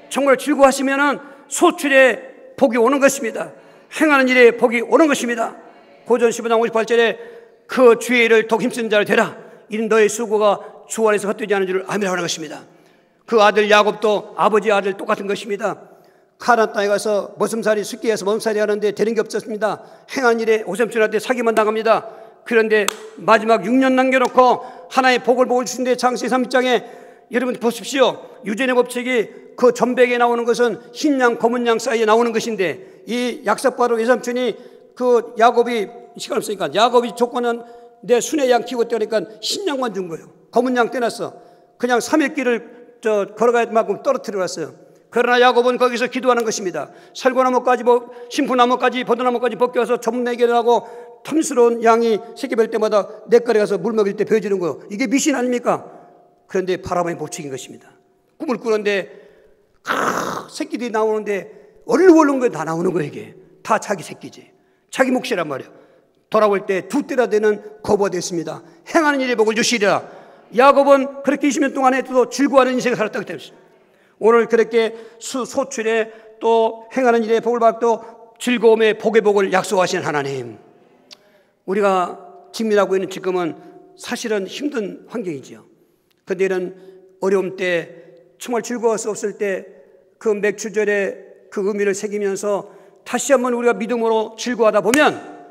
Speaker 1: 정말 즐거워하시면은 소출의 복이 오는 것입니다. 행하는 일에 복이 오는 것입니다. 고전 15장 58절에 그 주의 일을 더욱 힘쓰는 자를 되라. 이는 너의 수고가 주 안에서 헛되지 않은 줄을 아미라고 하는 것입니다. 그 아들 야곱도 아버지 아들 똑같은 것입니다. 가나안 땅에 가서 머슴살이 숙기에서 머슴살이 하는데 되는 게 없었습니다. 행한 일에 오삼촌한테 사기만 당합니다. 그런데 마지막 6년 남겨놓고 하나의 복을 주신데 창세기 30장에 여러분 보십시오. 유전의 법칙이 그 전백에 나오는 것은 흰 양, 검은 양 사이에 나오는 것인데 이 약속바로 외삼촌이 그 야곱이 시간 없으니까 야곱이 조건은 내 순의 양 키우고 떼니까 흰 양만 준 거예요. 검은 양 떼놨어. 그냥 3일 길을 걸어갈 만큼 떨어뜨려 왔어요. 그러나 야곱은 거기서 기도하는 것입니다. 살구나무까지 심푸나무까지 버드나무까지 벗겨서 전내기를 하고 탐스러운 양이 새끼 뵐 때마다 냇가에 가서 물 먹일 때 베어지는 거예요. 이게 미신 아닙니까? 그런데 바라바의 법칙인 것입니다. 꿈을 꾸는데 새끼들이 나오는데 얼른 거 다 나오는 거예요. 이게 다 자기 새끼지. 자기 몫이란 말이에요. 돌아올 때 두 떼라 되는 거부가 됐습니다. 행하는 일에 복을 주시리라. 야곱은 그렇게 20년 동안 해도 즐거워하는 인생을 살았다고 했습니다. 오늘 그렇게 소출에 또 행하는 일에 복을 받고 즐거움의 복의 복을 약속하신 하나님. 우리가 직면하고 있는 지금은 사실은 힘든 환경이지요. 그런데 이런 어려움 때, 정말 즐거울 수 없을 때 그 맥주절의 그 의미를 새기면서 다시 한번 우리가 믿음으로 즐거워하다 보면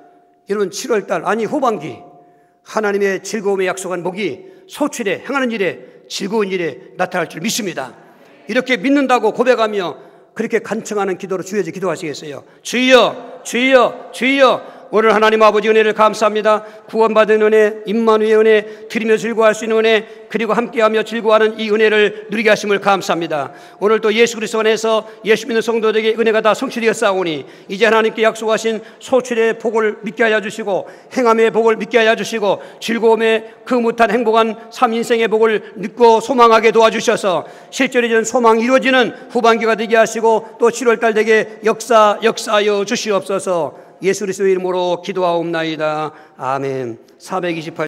Speaker 1: 이런 7월달, 아니 후반기 하나님의 즐거움에 약속한 복이 소출에, 행하는 일에, 즐거운 일에 나타날 줄 믿습니다. 이렇게 믿는다고 고백하며 그렇게 간청하는 기도로 주여지 기도하시겠어요? 주여, 주여, 주여. 오늘 하나님 아버지 은혜를 감사합니다. 구원받은 은혜, 임마누엘 은혜, 드리며 즐거워할 수 있는 은혜, 그리고 함께하며 즐거워하는 이 은혜를 누리게 하심을 감사합니다. 오늘 또 예수 그리스도 안에서 예수 믿는 성도들에게 은혜가 다 성취되었사오니 이제 하나님께 약속하신 소출의 복을 믿게 하여 주시고 행함의 복을 믿게 하여 주시고 즐거움의 그 못한 행복한 삶 인생의 복을 믿고 소망하게 도와주셔서 실제로 소망이 이루어지는 후반기가 되게 하시고 또 7월달 되게 역사하여 주시옵소서. 예수 그리스도의 이름으로 기도하옵나이다. 아멘. 428